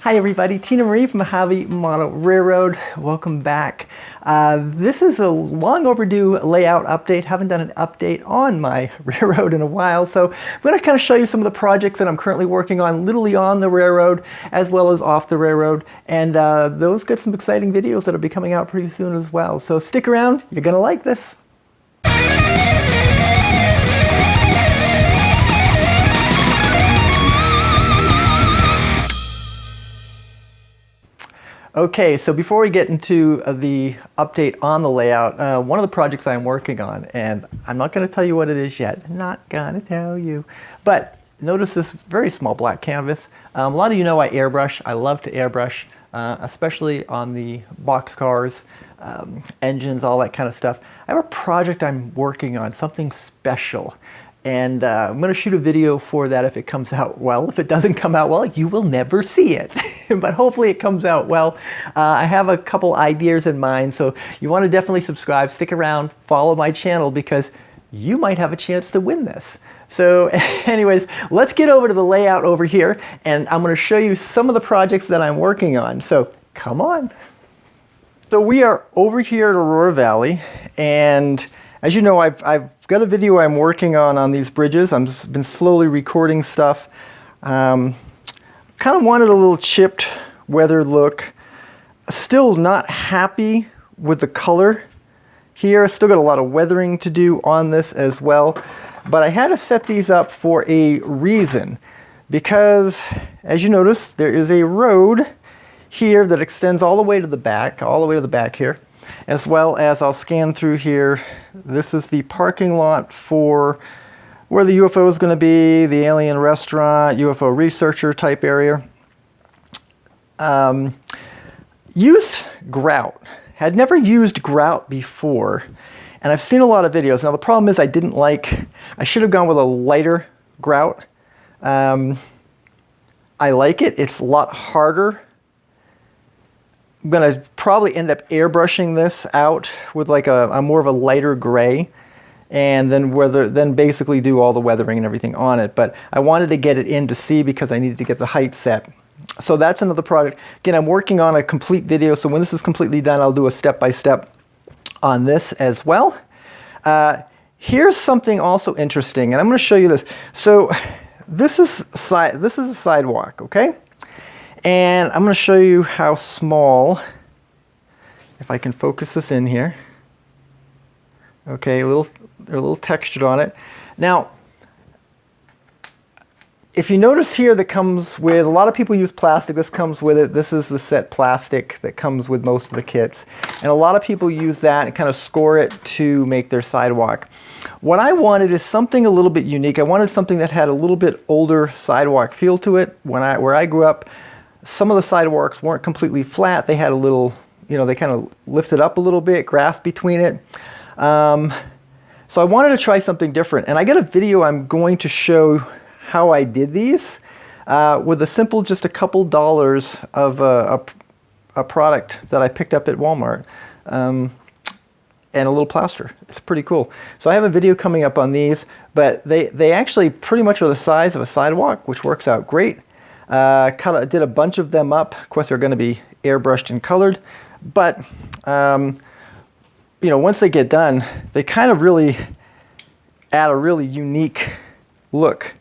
Hi everybody, Tina Marie from Mojave Model Railroad. Welcome back. This is a long overdue layout update. Haven't done an update on my railroad in a while, so I'm going to kind of show you some of the projects that I'm currently working on, literally on the railroad as well as off the railroad, and those got some exciting videos that'll be coming out pretty soon as well. So stick around, you're going to like this. Okay, so before we get into the update on the layout, one of the projects I'm working on, and I'm not going to tell you what it is yet, I'm not going to tell you, but notice this very small black canvas. A lot of you know I airbrush. I love to airbrush, especially on the boxcars, engines, all that kind of stuff. I have a project I'm working on, something special. And I'm going to shoot a video for that if it comes out well. If it doesn't come out well, you will never see it. But hopefully it comes out well. I have a couple ideas in mind, so you want to definitely subscribe, stick around, follow my channel, because you might have a chance to win this. So anyways, let's get over to the layout over here, and I'm going to show you some of the projects that I'm working on. So come on. So we are over here at Aurora Valley, and as you know, I've got a video I'm working on these bridges. I've been slowly recording stuff. Kind of wanted a little chipped, weathered look. Still not happy with the color here. Still got a lot of weathering to do on this as well. But I had to set these up for a reason, because as you notice, there is a road here that extends all the way to the back, here. As well as I'll scan through here. This is the parking lot for where the UFO is going to be, the alien restaurant, UFO researcher type area. Used grout. Had never used grout before, and I've seen a lot of videos. Now the problem is I should have gone with a lighter grout. I like it. It's a lot harder. I'm going to probably end up airbrushing this out with like a more of a lighter gray, and then basically do all the weathering and everything on it. But I wanted to get it in to see because I needed to get the height set. So that's another project. Again, I'm working on a complete video, so when this is completely done, I'll do a step-by-step on this as well. Here's something also interesting, and I'm going to show you this. So this is a sidewalk, okay? And I'm going to show you how small, if I can focus this in here. Okay, a little textured on it. Now, if you notice here, that comes with, a lot of people use plastic. This comes with it. This is the set plastic that comes with most of the kits. And a lot of people use that and kind of score it to make their sidewalk. What I wanted is something a little bit unique. I wanted something that had a little bit older sidewalk feel to it. Where I grew up, some of the sidewalks weren't completely flat. They had a little, they kind of lifted up a little bit, grass between it. So I wanted to try something different. And I got a video I'm going to show how I did these with a simple, just a couple dollars of a product that I picked up at Walmart. And a little plaster. It's pretty cool. So I have a video coming up on these, but they actually pretty much are the size of a sidewalk, which works out great. Did a bunch of them up. Of course, they're going to be airbrushed and colored, but once they get done, they kind of really add a really unique look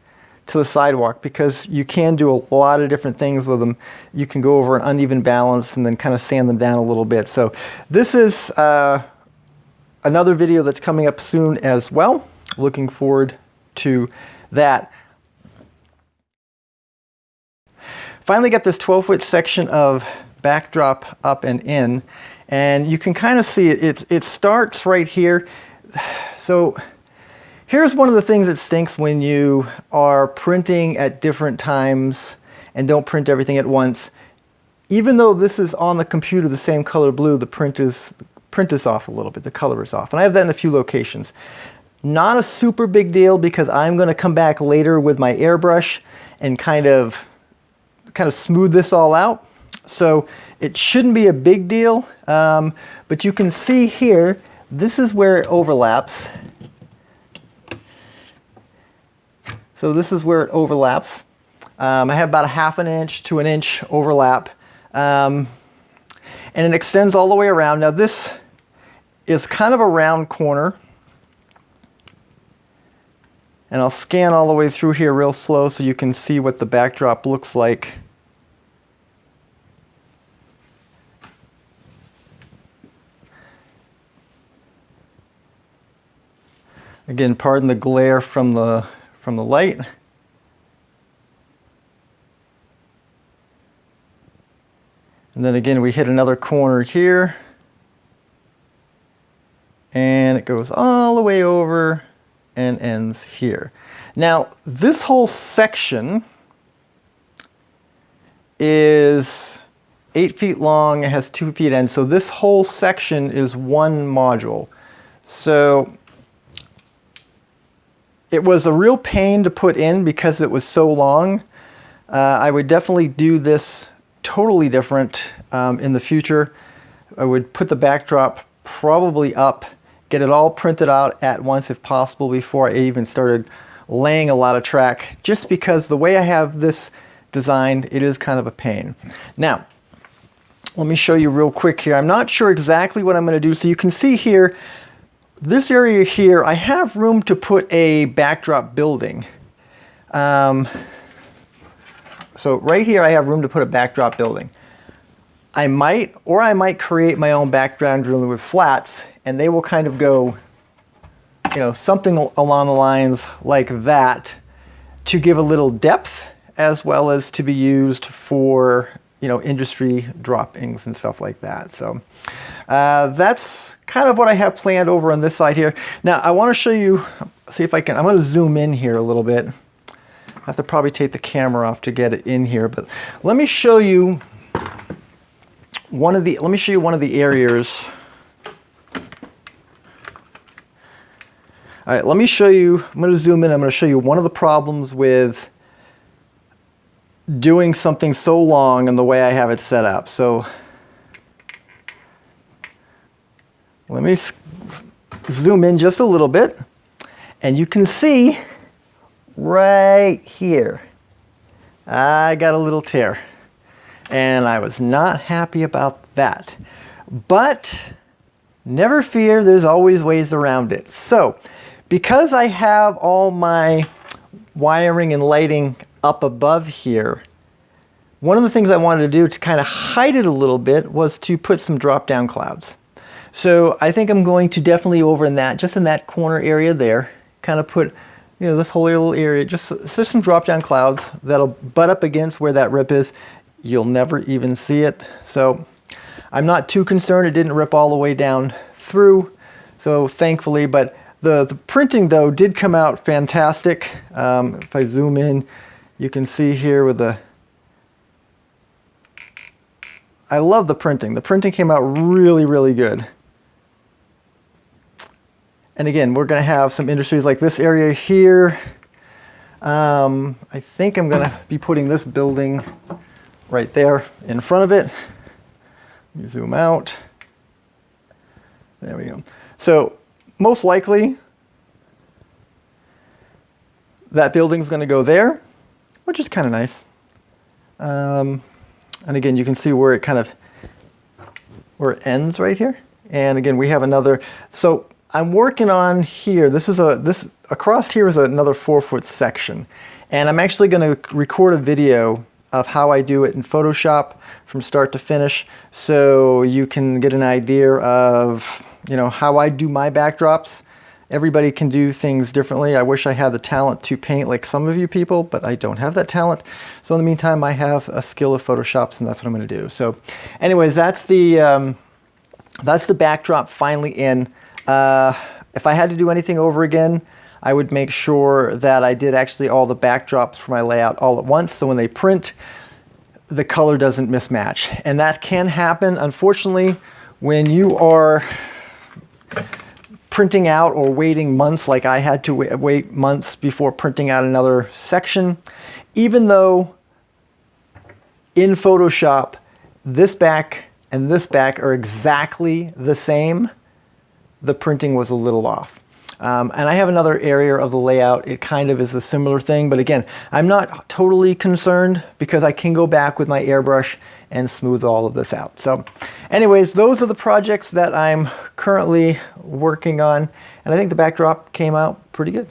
to the sidewalk, because you can do a lot of different things with them. You can go over an uneven balance and then kind of sand them down a little bit. So this is another video that's coming up soon as well. Looking forward to that. Finally got this 12-foot section of backdrop up and in, and you can kind of see it starts right here. So here's one of the things that stinks when you are printing at different times and don't print everything at once. Even though this is on the computer the same color blue, the print is off a little bit, the color is off. And I have that in a few locations. Not a super big deal because I'm going to come back later with my airbrush and kind of smooth this all out. So it shouldn't be a big deal, but you can see here, this is where it overlaps. So this is where it overlaps. I have about a 1/2 inch to 1 inch overlap, and it extends all the way around. Now this is kind of a round corner, and I'll scan all the way through here real slow so you can see what the backdrop looks like. Again, pardon the glare from the light. And then again, we hit another corner here, and it goes all the way over and ends here. Now, this whole section is 8 feet long, it has 2 feet end, so this whole section is one module. So it was a real pain to put in because it was so long. I would definitely do this totally different in the future. I would put the backdrop probably up, get it all printed out at once if possible before I even started laying a lot of track, just because the way I have this designed, it is kind of a pain. Now, let me show you real quick here. I'm not sure exactly what I'm going to do. So you can see here, this area here, I have room to put a backdrop building. So right here I have room to put a backdrop building. I might create my own background drilling with flats, and they will kind of go, something along the lines like that to give a little depth, as well as to be used for, industry droppings and stuff like that. So that's kind of what I have planned over on this side here. Now I want to show you, see if I can, I'm going to zoom in here a little bit. I have to probably take the camera off to get it in here, but let me show you one of the areas. All right, let me show you, I'm going to zoom in, I'm going to show you one of the problems with doing something so long and the way I have it set up. So let me zoom in just a little bit, and you can see right here, I got a little tear, and I was not happy about that. But never fear, there's always ways around it. So because I have all my wiring and lighting up above here, one of the things I wanted to do to kind of hide it a little bit was to put some drop down clouds. So I think I'm going to definitely over in that, just in that corner area there, kind of put, this whole little area, just some drop down clouds that'll butt up against where that rip is. You'll never even see it. So I'm not too concerned. It didn't rip all the way down through. So thankfully, but the printing though did come out fantastic. If I zoom in, you can see here with I love the printing. The printing came out really, really good. And again, we're going to have some industries like this area here. I think I'm going to be putting this building right there in front of it. Let me zoom out. There we go. So most likely that building's going to go there, which is kind of nice. And again, you can see where it where it ends right here. And again, we have another. So I'm working on here. This across here is another 4-foot section, and I'm actually going to record a video of how I do it in Photoshop from start to finish, so you can get an idea of how I do my backdrops. Everybody can do things differently. I wish I had the talent to paint like some of you people, but I don't have that talent. So in the meantime, I have a skill of Photoshops, and that's what I'm going to do. So, anyways, that's the backdrop finally in. If I had to do anything over again, I would make sure that I did actually all the backdrops for my layout all at once, so when they print, the color doesn't mismatch. And that can happen, unfortunately, when you are printing out or waiting months like I had to wait months before printing out another section. Even though in Photoshop, this back and this back are exactly the same, the printing was a little off. And I have another area of the layout. It kind of is a similar thing, but again, I'm not totally concerned because I can go back with my airbrush and smooth all of this out. So anyways, those are the projects that I'm currently working on, and I think the backdrop came out pretty good.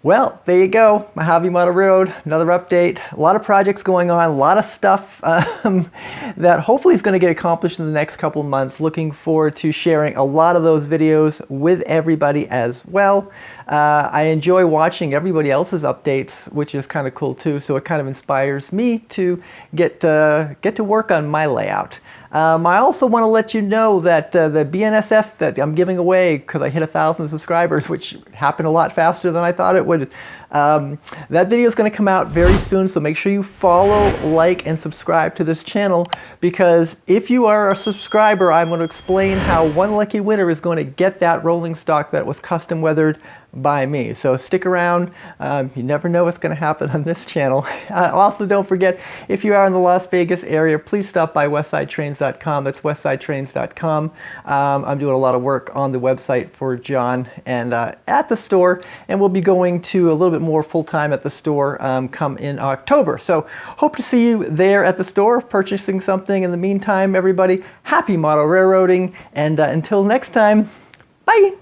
Well, there you go, Mojave Model Railroad, another update. A lot of projects going on, a lot of stuff that hopefully is going to get accomplished in the next couple of months. Looking forward to sharing a lot of those videos with everybody as well. I enjoy watching everybody else's updates, which is kind of cool too, so it kind of inspires me to get to work on my layout. I also want to let you know that the BNSF that I'm giving away, because I hit 1,000 subscribers, which happened a lot faster than I thought it would, that video is going to come out very soon, so make sure you follow, like, and subscribe to this channel, because if you are a subscriber, I'm going to explain how one lucky winner is going to get that rolling stock that was custom weathered by me. So stick around. You never know what's going to happen on this channel. Also, don't forget, if you are in the Las Vegas area, please stop by westsidetrains.com. That's westsidetrains.com. I'm doing a lot of work on the website for John and at the store, and we'll be going to a little bit more full-time at the store come in October. So hope to see you there at the store purchasing something. In the meantime, everybody, happy model railroading, and until next time, bye!